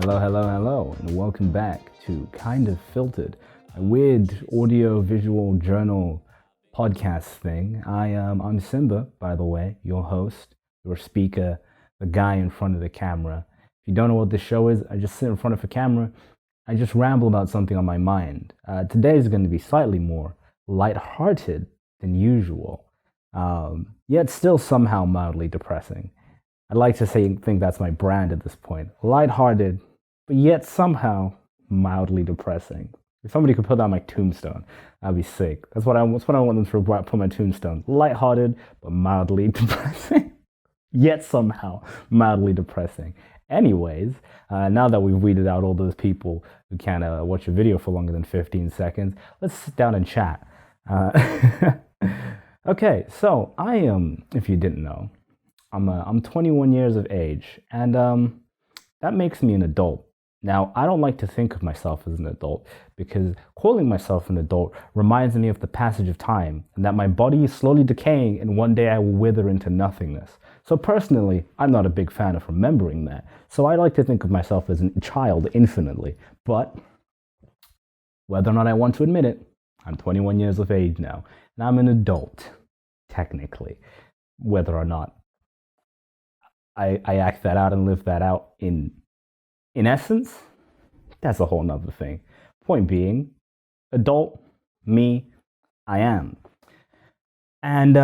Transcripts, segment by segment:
Hello, and welcome back to Kind of Filtered, a weird audio-visual journal podcast thing. I'm Simba, by the way, your host, your speaker, the guy in front of the camera. If you don't know what this show is, I just sit in front of a camera, I just ramble about something on my mind. Today is going to be slightly more lighthearted than usual, yet still somehow mildly depressing. I'd like to think that's my brand at this point. Lighthearted, but yet somehow mildly depressing. If somebody could put that on my tombstone, that'd be sick. That's what I want them to put on my tombstone. Lighthearted, but mildly depressing. Yet somehow mildly depressing. Anyways, now that we've weeded out all those people who can't watch a video for longer than 15 seconds, let's sit down and chat. Okay, so I am, if you didn't know, I'm 21 years of age, and that makes me an adult. Now, I don't like to think of myself as an adult because calling myself an adult reminds me of the passage of time and that my body is slowly decaying and one day I will wither into nothingness. So personally, I'm not a big fan of remembering that. So I like to think of myself as a child infinitely. But whether or not I want to admit it, I'm 21 years of age now, and I'm an adult, technically. Whether or not I act that out and live that out in essence, that's a whole nother thing. Point being, adult, me, I am. And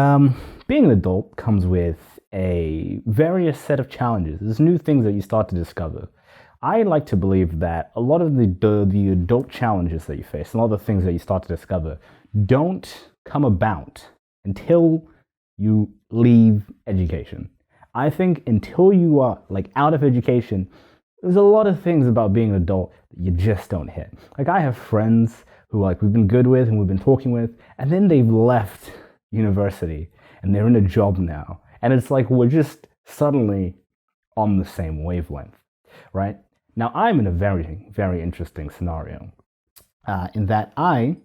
being an adult comes with a various set of challenges. There's new things that you start to discover. I like to believe that a lot of the adult challenges that you face, and a lot of the things that you start to discover, don't come about until you leave education. I think until you are out of education, there's a lot of things about being an adult that you just don't hit. I have friends who we've been good with and we've been talking with, and then they've left university and they're in a job now. And it's like we're just suddenly on the same wavelength, right? Now I'm in a very, very interesting scenario in that I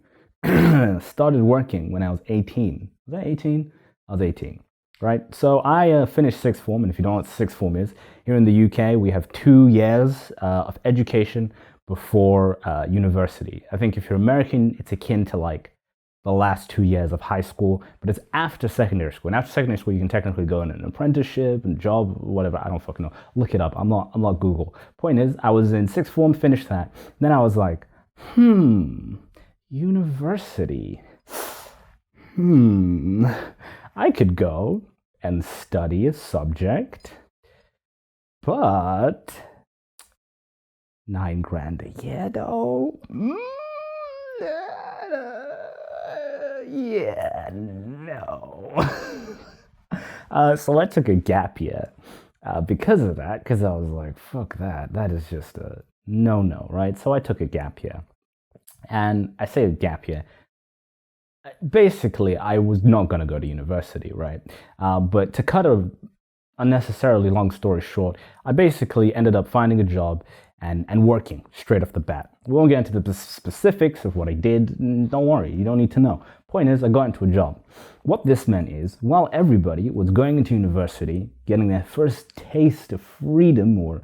started working when I was 18. Was I 18? I was 18. Right, so I finished sixth form, and if you don't know what sixth form is, here in the UK we have 2 years of education before university. I think if you're American, it's akin to the last 2 years of high school, but it's after secondary school. And after secondary school, you can technically go in an apprenticeship and job, whatever. I don't fucking know. Look it up. I'm not Google. Point is, I was in sixth form, finished that. Then I was like, university. I could go and study a subject, but $9,000 a year though? Yeah, no. So I took a gap year because of that, because I was like, fuck that. That is just a no, right? So I took a gap year. And I say a gap year. Basically, I was not going to go to university, right? But to cut a unnecessarily long story short, I basically ended up finding a job and working straight off the bat. We won't get into the specifics of what I did. Don't worry, you don't need to know. Point is, I got into a job. What this meant is, while everybody was going into university, getting their first taste of freedom or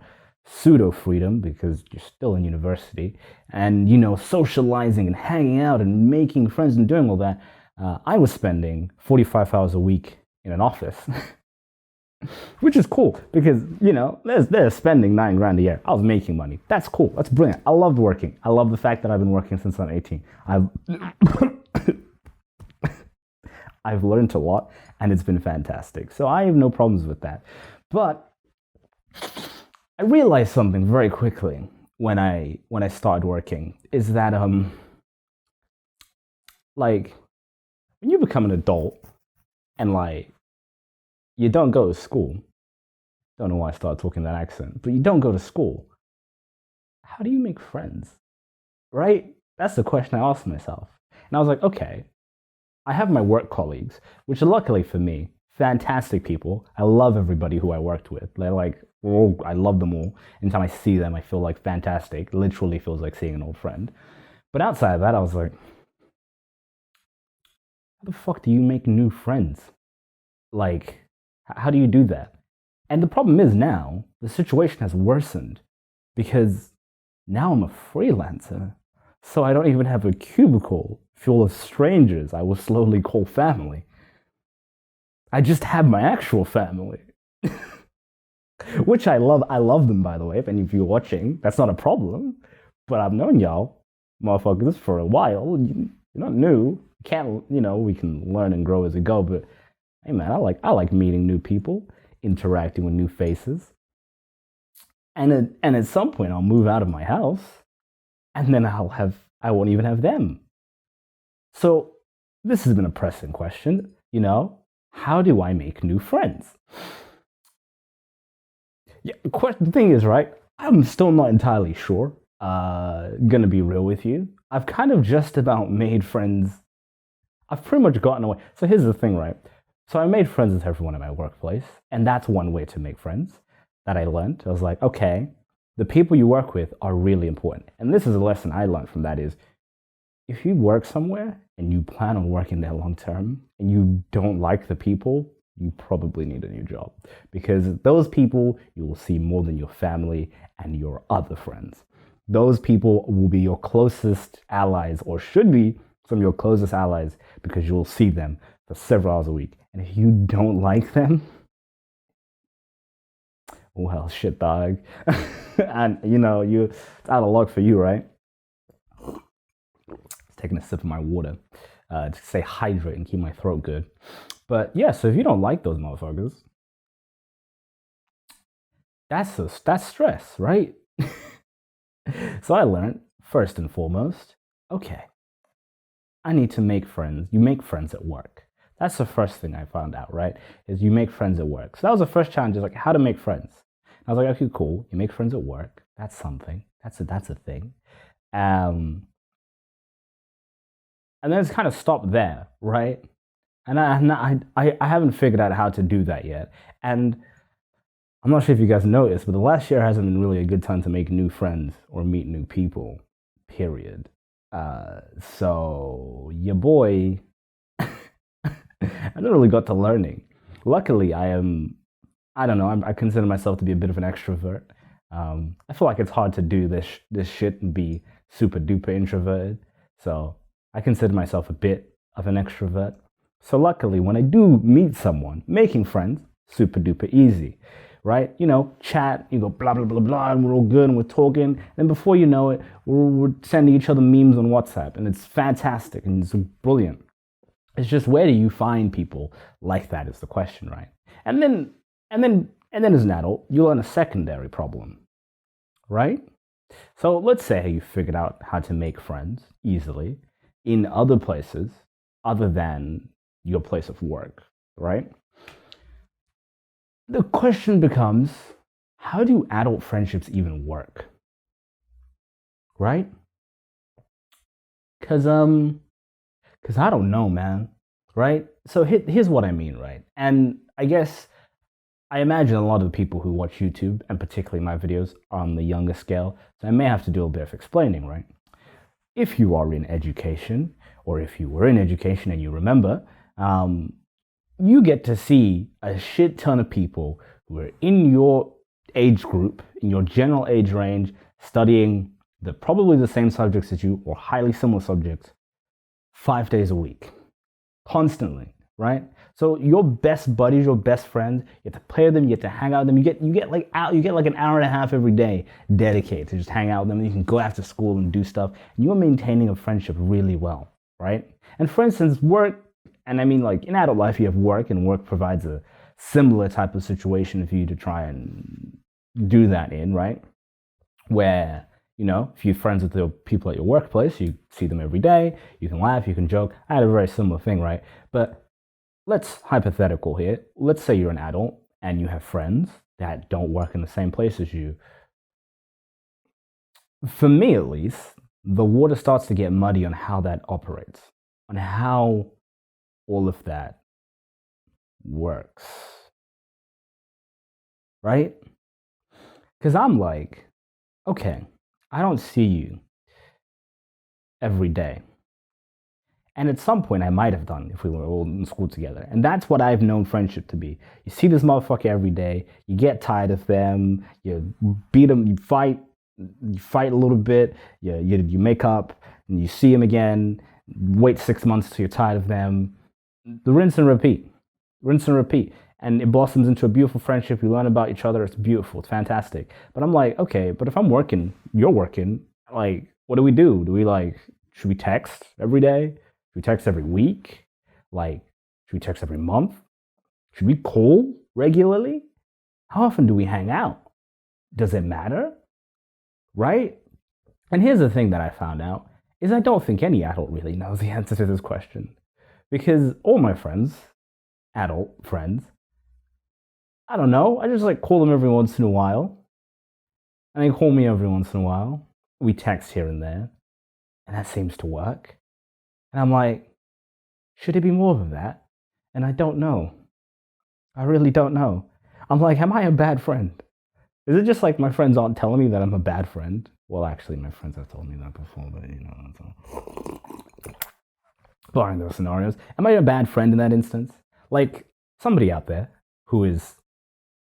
pseudo-freedom because you're still in university and socializing and hanging out and making friends and doing all that, I was spending 45 hours a week in an office which is cool because they're spending $9,000 a year. I was making money. That's cool. That's brilliant. I loved working. I love the fact that I've been working since I'm 18. I've learned a lot and it's been fantastic, so I have no problems with that. But I realized something very quickly when I started working is that when you become an adult and you don't go to school, don't know why I started talking that accent, but you don't go to school, how do you make friends? Right? That's the question I asked myself. And I was like, okay, I have my work colleagues, which are luckily for me, fantastic people. I love everybody who I worked with. I love them all. Anytime I see them, I feel fantastic. Literally feels like seeing an old friend. But outside of that, I was like, how the fuck do you make new friends? How do you do that? And the problem is now, the situation has worsened because now I'm a freelancer. So I don't even have a cubicle full of strangers I will slowly call family. I just have my actual family, which I love. I love them, by the way. If any of you are watching, that's not a problem. But I've known y'all, motherfuckers, for a while. You're not new. You can't, we can learn and grow as we go. But hey, man, I like meeting new people, interacting with new faces, and at some point I'll move out of my house, and then I won't even have them. So this has been a pressing question. How do I make new friends? Yeah, the thing is, right? I'm still not entirely sure. Gonna be real with you. I've kind of just about made friends. I've pretty much gotten away. So here's the thing, right? So I made friends with everyone at my workplace, and that's one way to make friends that I learned. I was like, okay, the people you work with are really important. And this is a lesson I learned from that is, if you work somewhere and you plan on working there long term and you don't like the people, you probably need a new job, because those people you will see more than your family and your other friends. Those people will be your closest allies, or should be some of your closest allies, because you will see them for several hours a week. And if you don't like them, well, shit, dog. And it's out of luck for you, right? Taking a sip of my water to stay hydrated and keep my throat good. But yeah, so if you don't like those motherfuckers, that's stress, right? So I learned, first and foremost, okay, I need to make friends. You make friends at work. That's the first thing I found out, right? Is you make friends at work. So that was the first challenge, is like how to make friends. And I was like, okay, cool. You make friends at work. That's something. That's a thing. And then it's kind of stopped there, right? And I haven't figured out how to do that yet. And I'm not sure if you guys noticed, but the last year hasn't been really a good time to make new friends or meet new people, period. So your boy, I never really got to learning. Luckily, I don't know, I consider myself to be a bit of an extrovert. I feel like it's hard to do this shit and be super duper introverted. So I consider myself a bit of an extrovert. So luckily, when I do meet someone, making friends, super duper easy, right? Chat, you go blah, blah, blah, blah, and we're all good and we're talking. And before you know it, we're sending each other memes on WhatsApp, and it's fantastic and it's brilliant. It's just, where do you find people like that is the question, right? And then as an adult, you learn a secondary problem, right? So let's say you figured out how to make friends easily in other places other than your place of work, right? The question becomes, how do adult friendships even work? Right? Cause I don't know, man. Right? So here's what I mean, right? And I guess I imagine a lot of the people who watch YouTube, and particularly my videos, are on the younger scale, so I may have to do a bit of explaining, right? If you are in education, or if you were in education and you remember, you get to see a shit ton of people who are in your age group, in your general age range, studying probably the same subjects as you, or highly similar subjects, 5 days a week, constantly, right? So your best buddies, your best friends, you have to play with them, you get to hang out with them. You get like an hour and a half every day dedicated to just hang out with them. And you can go after school and do stuff. And you are maintaining a friendship really well, right? And for instance, work, and I mean, like, in adult life, you have work, and work provides a similar type of situation for you to try and do that in, right? Where, if you're friends with the people at your workplace, you see them every day, you can laugh, you can joke. I had a very similar thing, right? But let's hypothetical here. Let's say you're an adult and you have friends that don't work in the same place as you. For me, at least, the water starts to get muddy on how that operates, on how all of that works, right? Because I'm like, okay, I don't see you every day. And at some point I might have done if we were all in school together. And that's what I've known friendship to be. You see this motherfucker every day, you get tired of them, you beat them, you fight, You fight a little bit, you make up, and you see them again. Wait 6 months till you're tired of them. The rinse and repeat, and it blossoms into a beautiful friendship. You learn about each other. It's beautiful. It's fantastic. But I'm like, okay, but if I'm working, you're working. Like, what do we do? Do we like? Should we text every day? Should we text every week? Like, should we text every month? Should we call regularly? How often do we hang out? Does it matter? Right? And here's the thing that I found out is I don't think any adult really knows the answer to this question. Because all my friends, adult friends, I don't know, I just like call them every once in a while. And they call me every once in a while. We text here and there. And that seems to work. And I'm like, should it be more than that? And I don't know. I really don't know. I'm like, am I a bad friend? Is it just like my friends aren't telling me that I'm a bad friend? Well, actually, my friends have told me that before, but you know, so. Barring those scenarios, am I a bad friend in that instance? Like, somebody out there who is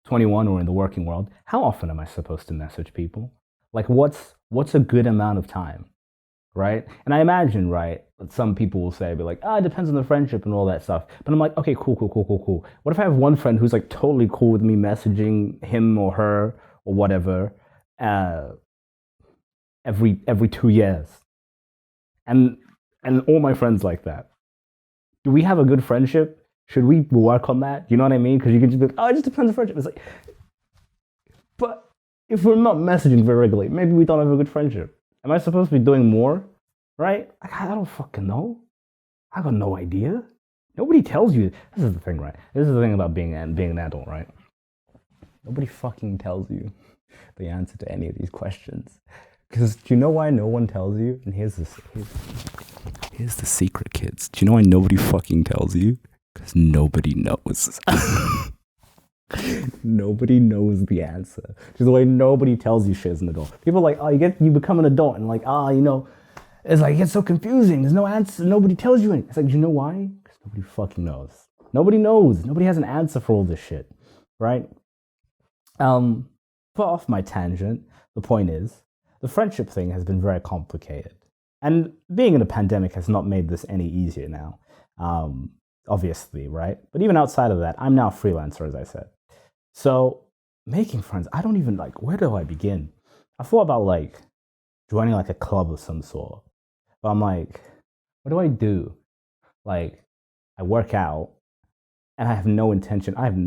21 or in the working world, how often am I supposed to message people? Like, what's a good amount of time? Right? And I imagine, right, that some people will say, be like, it depends on the friendship and all that stuff. But I'm like, okay, cool. What if I have one friend who's like totally cool with me messaging him or her or whatever every 2 years? And all my friends like that. Do we have a good friendship? Should we work on that? You know what I mean? Because you can just be like, it just depends on friendship. It's like, but if we're not messaging very regularly, maybe we don't have a good friendship. Am I supposed to be doing more? Right? I don't fucking know. I got no idea. Nobody tells you. This is the thing, right? This is the thing about being an adult, right? Nobody fucking tells you the answer to any of these questions. Because do you know why no one tells you? And here's the secret, kids. Do you know why nobody fucking tells you? Because nobody knows. Nobody knows the answer. Which is why nobody tells you shit as an adult. People are like, you become an adult and like, it's like, it gets so confusing. There's no answer. Nobody tells you anything. It's like, do you know why? Because nobody fucking knows. Nobody knows. Nobody has an answer for all this shit. Right? But off my tangent, the point is, the friendship thing has been very complicated. And being in a pandemic has not made this any easier now. Obviously, right? But even outside of that, I'm now a freelancer, as I said. So making friends, I don't even where do I begin? I thought about joining a club of some sort. But I'm like, what do I do? I work out and I have no intention. Have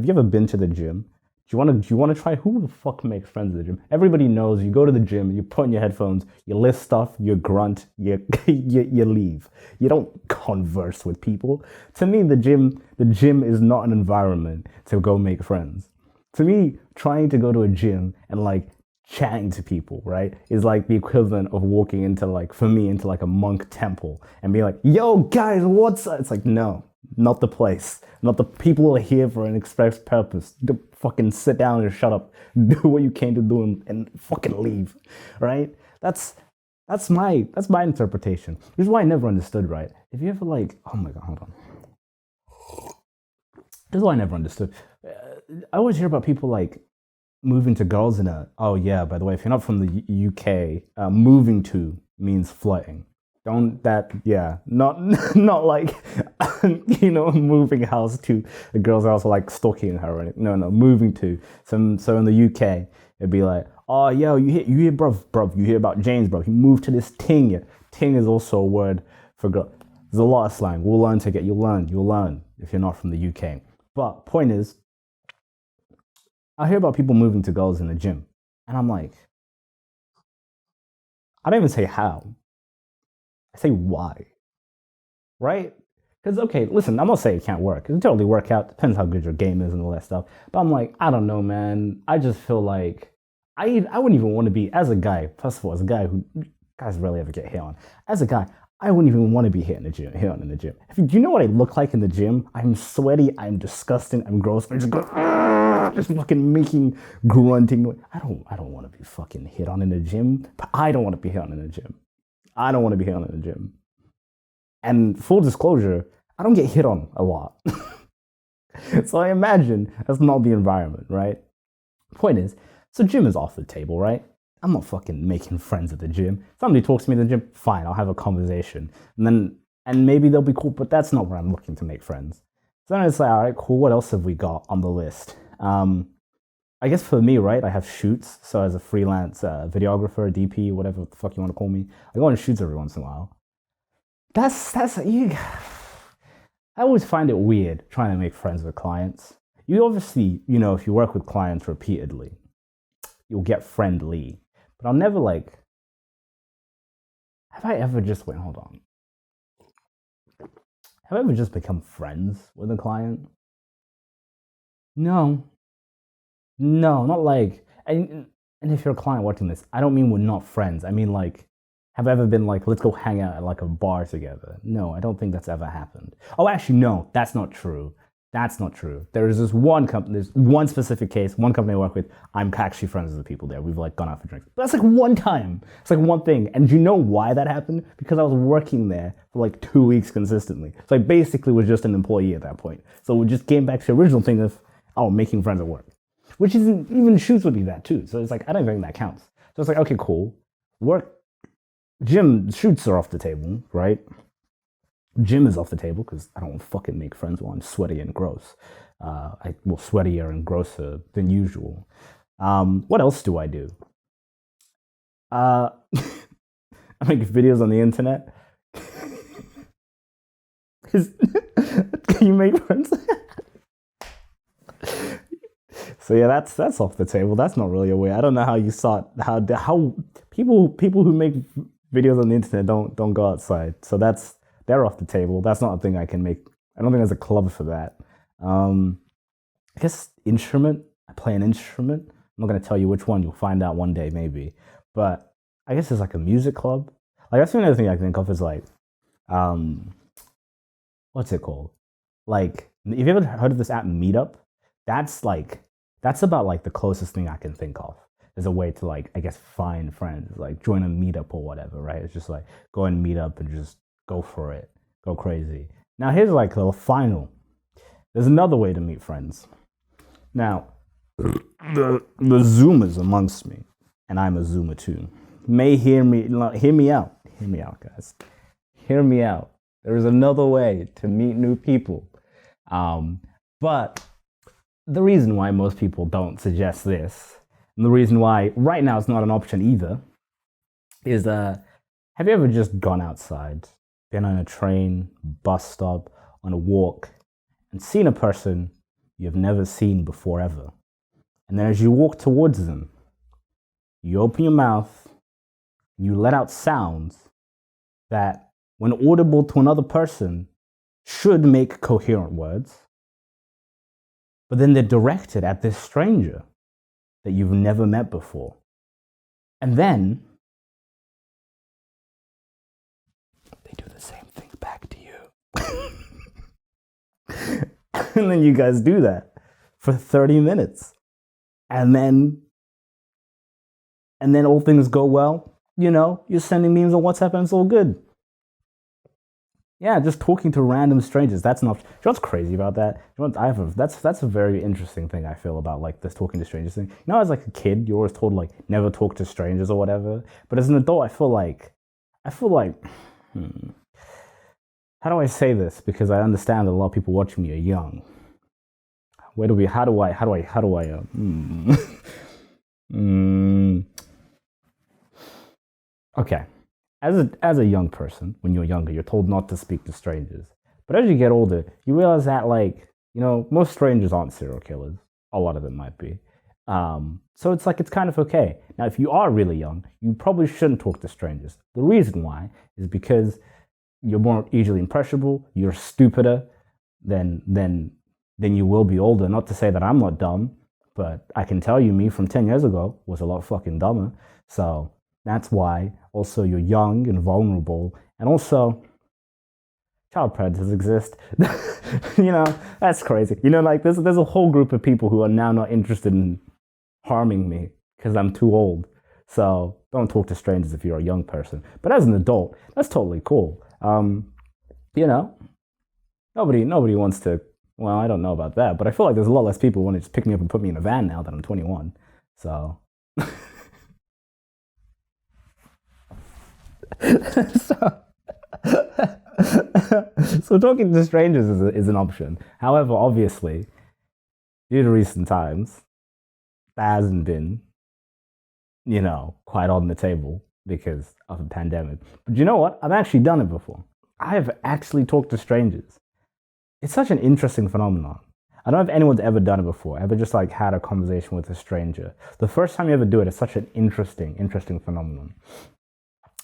you ever been to the gym? Do you want to try? Who the fuck makes friends at the gym? Everybody knows you go to the gym, you put in your headphones, you lift stuff, you grunt, you leave. You don't converse with people. To me, the gym is not an environment to go make friends. To me, trying to go to a gym and chatting to people, right, is like the equivalent of walking into for me into a monk temple and being like, yo guys, what's up? It's like, no, not the place. Not the people who are here for an express purpose. Fucking sit down and shut up. Do what you came to do and fucking leave. Right? That's my interpretation. Which is why I never understood, right? If you ever oh my god, hold on. This is why I never understood. I always hear about people moving to girls in oh yeah, by the way, if you're not from the UK, moving to means flirting. Not moving house to a girl's house or stalking her or anything. No, moving to. So in the UK, it'd be like, oh, yo, you hear, bruv, you hear about James, bruv. He moved to this ting. Yeah. Ting is also a word for girl. There's a lot of slang. You'll learn if you're not from the UK. But point is, I hear about people moving to girls in the gym. And I'm like, I don't even say how. I say why, right? Because, okay, listen, I'm not saying it can't work. It can totally work out. Depends how good your game is and all that stuff. But I'm like, I don't know, man. I just feel like I wouldn't even want to be, as a guy, first of all, as a guy who guys rarely ever get hit on. As a guy, I wouldn't even want to be hit on in the gym. Do you know what I look like in the gym? I'm sweaty, I'm disgusting, I'm gross. I'm just fucking making grunting noise. I don't want to be fucking hit on in the gym. But I don't want to be hit on in the gym. I don't want to be hit on in the gym. And full disclosure, I don't get hit on a lot. So I imagine that's not the environment, right? Point is, so gym is off the table, right? I'm not fucking making friends at the gym. Somebody talks to me at the gym, fine, I'll have a conversation. And maybe they'll be cool, but that's not where I'm looking to make friends. So then it's like, all right, cool, what else have we got on the list? I guess for me, right, I have shoots. So as a freelance videographer, DP, whatever the fuck you want to call me, I go on shoots every once in a while. That's you. I always find it weird trying to make friends with clients. You obviously, if you work with clients repeatedly, you'll get friendly. But I'll never like. Have I ever just wait? Hold on. Have I ever just become friends with a client? No, no, not like. And if you're a client watching this, I don't mean we're not friends. I mean like, have I ever been like, let's go hang out at like a bar together? No, I don't think that's ever happened. Oh, actually, no, that's not true. That's not true. There is this one company, there's one specific case, one company I work with. I'm actually friends with the people there. We've like gone out for drinks. But that's like one time. It's like one thing. And do you know why that happened? Because I was working there for like 2 weeks consistently. So I basically was just an employee at that point. So we just came back to the original thing of, oh, making friends at work. Which isn't, even shoots would be that too. So it's like, I don't think that counts. So it's like, okay, cool. Work, gym, shoots are off the table, right? Gym is off the table because I don't fucking make friends while I'm sweaty and gross. Sweatier and grosser than usual. What else do I do? I make videos on the internet. Can you make friends? So yeah, that's off the table. That's not really a way. I don't know how you saw it, how people who make videos on the internet don't go outside. So they're off the table. That's not a thing I can make. I don't think there's a club for that. I guess instrument. I play an instrument. I'm not gonna tell you which one. You'll find out one day maybe. But I guess it's like a music club. Like that's the only other thing I can think of is like, what's it called? Like, have you ever heard of this app Meetup? That's about like the closest thing I can think of. There's a way to like, I guess, find friends, like join a meetup or whatever, right? It's just like go and meet up and just go for it, go crazy. Now here's like the final. There's another way to meet friends. Now, the Zoomers amongst me, and I'm a Zoomer too, may hear me out. Hear me out, guys. Hear me out. There is another way to meet new people. But the reason why most people don't suggest this, and the reason why right now it's not an option either, is have you ever just gone outside, been on a train, bus stop, on a walk, and seen a person you've never seen before ever? And then as you walk towards them, you open your mouth, and you let out sounds that, when audible to another person, should make coherent words, but then they're directed at this stranger that you've never met before. And then they do the same thing back to you. And then you guys do that for 30 minutes. And then all things go well. You're sending memes on WhatsApp and it's all good. Yeah, just talking to random strangers. That's not. You know what's crazy about that? That's a very interesting thing I feel about like this talking to strangers thing. As like a kid, you're always told like never talk to strangers or whatever. But as an adult, I feel like, how do I say this? Because I understand that a lot of people watching me are young. How do I? Okay. As a young person, when you're younger, you're told not to speak to strangers. But as you get older, you realize that most strangers aren't serial killers. A lot of them might be. So it's kind of okay. Now, if you are really young, you probably shouldn't talk to strangers. The reason why is because you're more easily impressionable, you're stupider than you will be older. Not to say that I'm not dumb, but I can tell you me from 10 years ago was a lot fucking dumber. So that's why also you're young and vulnerable, and also child predators exist. That's crazy. There's a whole group of people who are now not interested in harming me because I'm too old. So don't talk to strangers if you're a young person. But as an adult, that's totally cool. Nobody wants to. Well, I don't know about that, but I feel like there's a lot less people who want to just pick me up and put me in a van now that I'm 21. So so, so talking to strangers is an option. However, obviously, due to recent times, that hasn't been, quite on the table because of the pandemic. But you know what? I've actually done it before. I have actually talked to strangers. It's such an interesting phenomenon. I don't know if anyone's ever done it before, ever just like had a conversation with a stranger. The first time you ever do it, it's such an interesting phenomenon.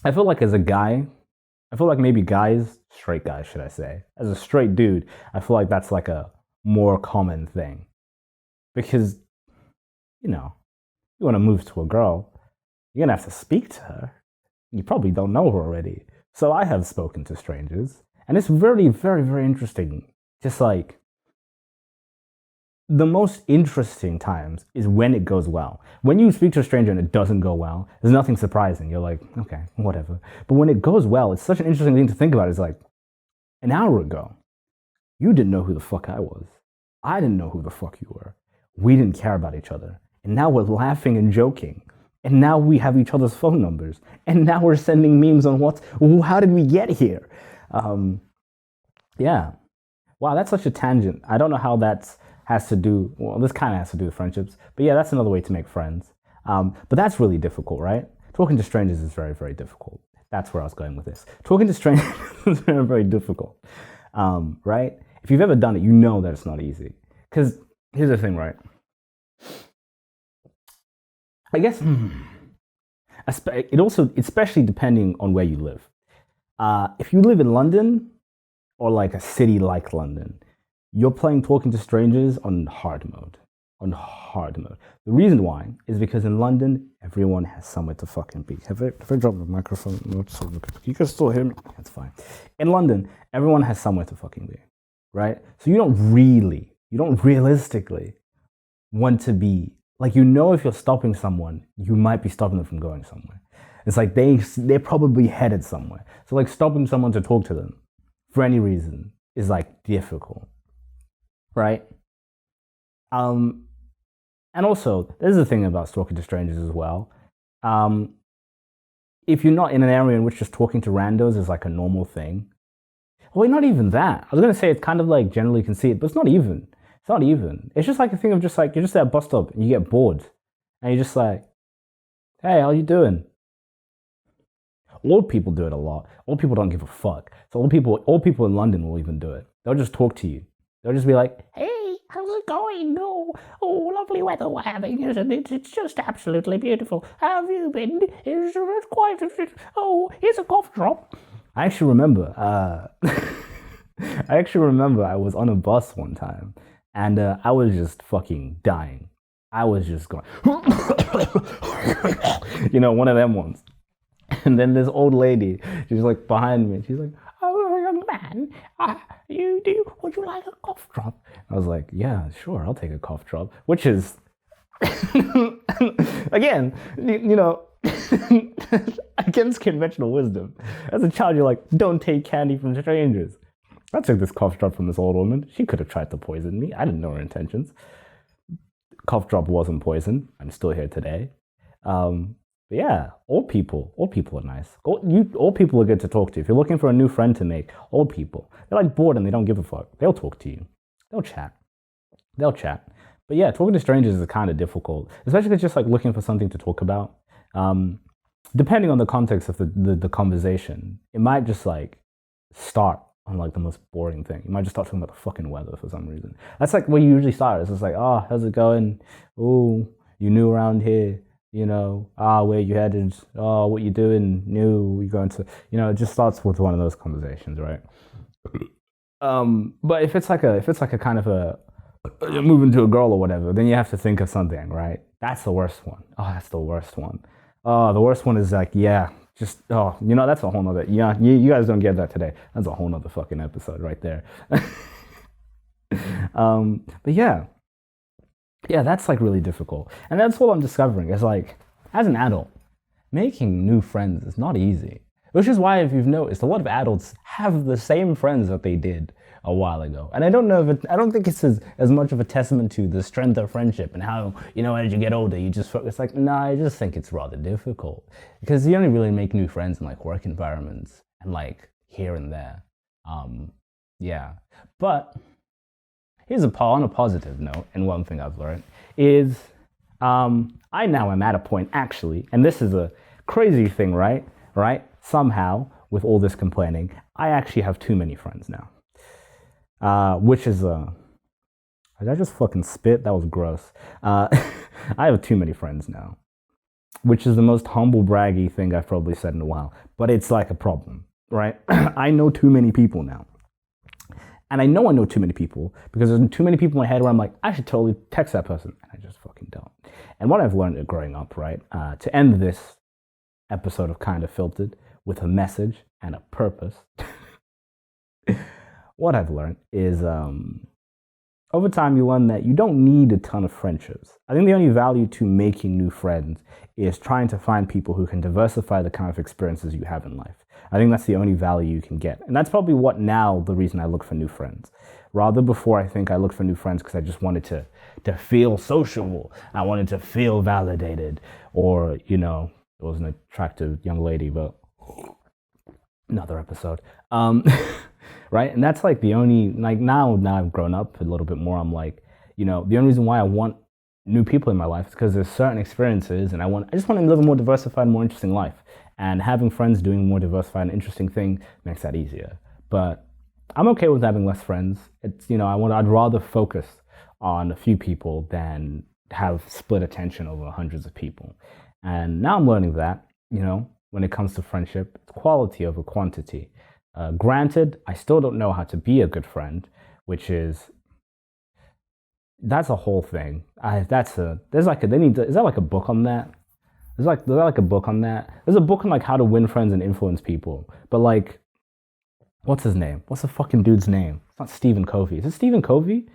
I feel like as a guy, I feel like maybe guys, straight guys, should I say, as a straight dude, I feel like that's like a more common thing. Because, you want to move to a girl, you're going to have to speak to her. You probably don't know her already. So I have spoken to strangers, and it's very interesting. Just like, the most interesting times is when it goes well. When you speak to a stranger and it doesn't go well, there's nothing surprising. You're like, okay, whatever. But when it goes well, it's such an interesting thing to think about. It's like, an hour ago, you didn't know who the fuck I was. I didn't know who the fuck you were. We didn't care about each other. And now we're laughing and joking. And now we have each other's phone numbers. And now we're sending memes on how did we get here? Yeah. Wow, that's such a tangent. I don't know how this kind of has to do with friendships. But yeah, that's another way to make friends. But that's really difficult, right? Talking to strangers is very difficult. That's where I was going with this. Talking to strangers is very difficult, right? If you've ever done it, you know that it's not easy. Because here's the thing, right? I guess it also, especially depending on where you live. If you live in London or like a city like London, you're playing talking to strangers on hard mode. On hard mode. The reason why is because in London, everyone has somewhere to fucking be. If I drop the microphone, you can still hear me. That's fine. In London, everyone has somewhere to fucking be, right? So you don't realistically want to be, like, if you're stopping someone, you might be stopping them from going somewhere. It's like they're probably headed somewhere. So like stopping someone to talk to them for any reason is like difficult, right? And also, there's the thing about talking to strangers as well. If you're not in an area in which just talking to randos is like a normal thing, well, not even that. I was gonna say it's kind of like generally conceited, but it's not even. It's not even. It's just like a thing of just like, you're just at a bus stop and you get bored. And you're just like, hey, how you doing? Old people do it a lot. Old people don't give a fuck. So old people in London will even do it. They'll just talk to you. They'll just be like, hey, how's it going? Oh, lovely weather we're having, isn't it? It's just absolutely beautiful. How have you been? It's quite, here's a cough drop. I actually remember, I was on a bus one time and I was just fucking dying. I was just going, one of them ones. And then this old lady, she's like behind me. She's like, oh, young man, would you like a cough drop? I was like, yeah, sure, I'll take a cough drop. Which is, again, against conventional wisdom. As a child, you're like, don't take candy from strangers. I took this cough drop from this old woman. She could have tried to poison me. I didn't know her intentions. Cough drop wasn't poison. I'm still here today. But yeah, old people are nice. Old people are good to talk to. If you're looking for a new friend to make, old people, they're like bored and they don't give a fuck. They'll talk to you. They'll chat. But yeah, talking to strangers is kind of difficult, especially if it's just like looking for something to talk about. Depending on the context of the conversation, it might just like start on like the most boring thing. You might just start talking about the fucking weather for some reason. That's like where you usually start. It's just like, oh, how's it going? Oh, you new around here? Where you headed? Oh, what you doing? New? You going to? It just starts with one of those conversations, right? But if it's like a kind of a you're moving to a girl or whatever, then you have to think of something, right? That's the worst one. Oh, that's the worst one. Oh, the worst one is like, yeah, just that's a whole nother. Yeah, you guys don't get that today. That's a whole nother fucking episode right there. But yeah, that's like really difficult, and that's what I'm discovering. It's like, as an adult, making new friends is not easy Which is why, if you've noticed, a lot of adults have the same friends that they did a while ago. And I don't know if I don't think it's as much of a testament to the strength of friendship and how, as you get older, you just, it's like, nah, I just think it's rather difficult. Because you only really make new friends in like work environments and like here and there. Yeah. But here's on a positive note, and one thing I've learned is I now am at a point actually, and this is a crazy thing, right? Somehow, with all this complaining, I actually have too many friends now. Which is did I just fucking spit? That was gross. I have too many friends now, which is the most humble braggy thing I've probably said in a while. But it's like a problem, right? I know too many people now. And I know too many people because there's too many people in my head where I'm like, I should totally text that person. And I just fucking don't. And what I've learned growing up, right, to end this episode of Kind of Filtered with a message and a purpose, what I've learned is over time you learn that you don't need a ton of friendships. I think the only value to making new friends is trying to find people who can diversify the kind of experiences you have in life. I think that's the only value you can get. And that's probably the reason I look for new friends. Rather before, I think I looked for new friends because I just wanted to feel sociable. I wanted to feel validated. Or, it was an attractive young lady, but another episode. Right? And that's like the only, like now I've grown up a little bit more. I'm like, the only reason why I want new people in my life is because there's certain experiences and I just want to live a more diversified, more interesting life. And having friends doing a more diversified and interesting thing makes that easier. But I'm okay with having less friends. It's, I'd rather focus on a few people than have split attention over hundreds of people. And now I'm learning that, when it comes to friendship, it's quality over quantity. Granted, I still don't know how to be a good friend, that's a whole thing. Is that like a book on that? Is that like a book on that? There's a book on like how to win friends and influence people. But like, what's his name? What's the fucking dude's name? It's not Stephen Covey. Is it Stephen Covey?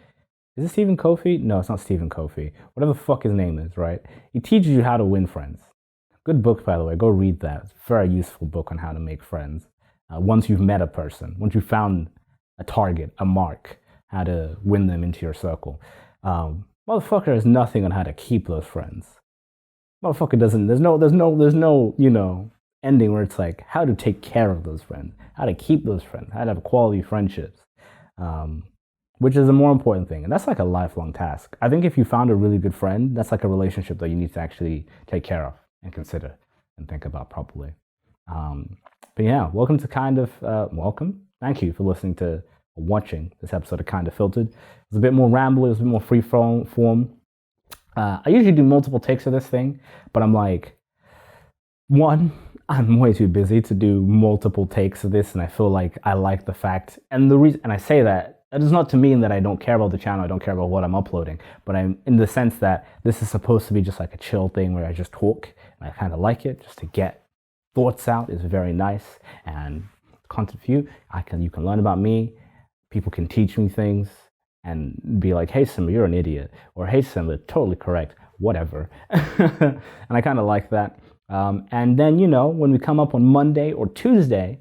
Is it Stephen Covey? No, it's not Stephen Covey. Whatever the fuck his name is, right? He teaches you how to win friends. Good book, by the way. Go read that. It's a very useful book on how to make friends. Once you've met a person, once you've found a target, a mark, how to win them into your circle. Motherfucker has nothing on how to keep those friends. Motherfucker doesn't, there's no, ending where it's like how to take care of those friends, how to keep those friends, how to have quality friendships, which is a more important thing. And that's like a lifelong task. I think if you found a really good friend, that's like a relationship that you need to actually take care of and consider and think about properly. But yeah, welcome. Thank you for listening to, watching this episode of Kind of Filtered. It was a bit more rambly, it was a bit more free form. I usually do multiple takes of this thing, but I'm like, one, I'm way too busy to do multiple takes of this, and I feel like I like the fact, and the reason, and I say that does not to mean that I don't care about the channel, I don't care about what I'm uploading, but I'm in the sense that this is supposed to be just like a chill thing where I just talk, and I kind of like it, just to get thoughts out is very nice, and content for you, you can learn about me, people can teach me things, and be like, hey, Simba, you're an idiot. Or, hey, Simba, totally correct. Whatever. And I kind of like that. And then, when we come up on Monday or Tuesday,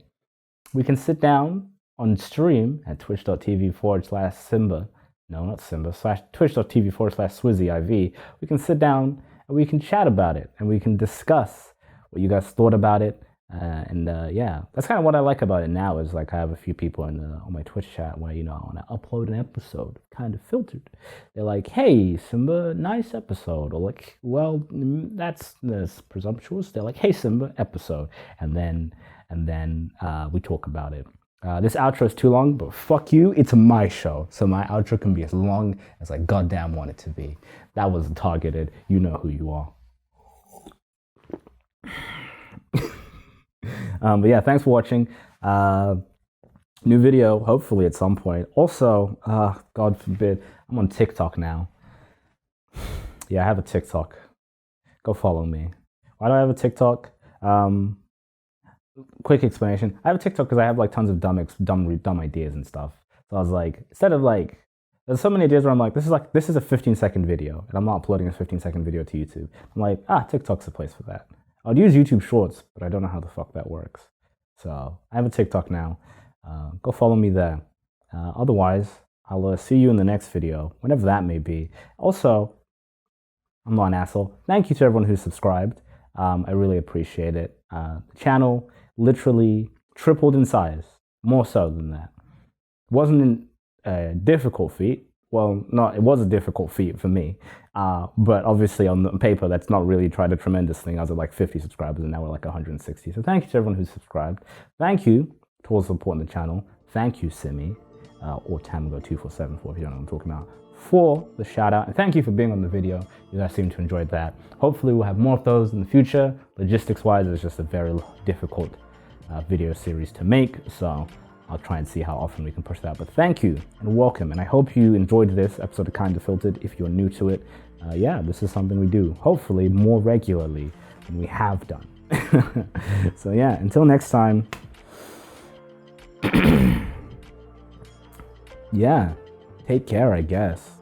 we can sit down on stream at twitch.tv/Simba. No, not Simba. Twitch.tv/SwizzyIV. We can sit down and we can chat about it. And we can discuss what you guys thought about it. Yeah, that's kind of what I like about it now is like I have a few people on my Twitch chat where, when I upload an episode, Kind of Filtered, they're like, hey, Simba, nice episode. Or like, well, that's presumptuous. They're like, hey, Simba, episode. And then we talk about it. This outro is too long, but fuck you, it's my show. So my outro can be as long as I goddamn want it to be. That was targeted. You know who you are. But yeah, thanks for watching. New video, hopefully at some point. Also, God forbid, I'm on TikTok now. Yeah, I have a TikTok. Go follow me. Why do I have a TikTok? Quick explanation. I have a TikTok because I have like tons of dumb ideas and stuff. So I was like, instead of like, there's so many ideas where I'm like, this is a 15-second video, and I'm not uploading a 15-second video to YouTube. I'm like, TikTok's the place for that. I'd use YouTube Shorts, but I don't know how the fuck that works. So I have a TikTok now. Go follow me there. Otherwise, I'll see you in the next video, whenever that may be. Also, I'm not an asshole. Thank you to everyone who subscribed. I really appreciate it. The channel literally tripled in size, more so than that. It wasn't a difficult feat. Well, no, it was a difficult feat for me. But obviously on paper, that's not really tried a tremendous thing. I was at like 50 subscribers and now we're like 160. So thank you to everyone who subscribed. Thank you to all supporting the channel. Thank you, Simi, or Tamago2474 if you don't know what I'm talking about, for the shout out. And thank you for being on the video. You guys seem to enjoy that. Hopefully we'll have more of those in the future. Logistics wise, it's just a very difficult video series to make. So I'll try and see how often we can push that. But thank you and welcome. And I hope you enjoyed this episode of Kinda Filtered. If you're new to it, yeah, this is something we do, hopefully more regularly than we have done. So yeah, until next time. Yeah, take care, I guess.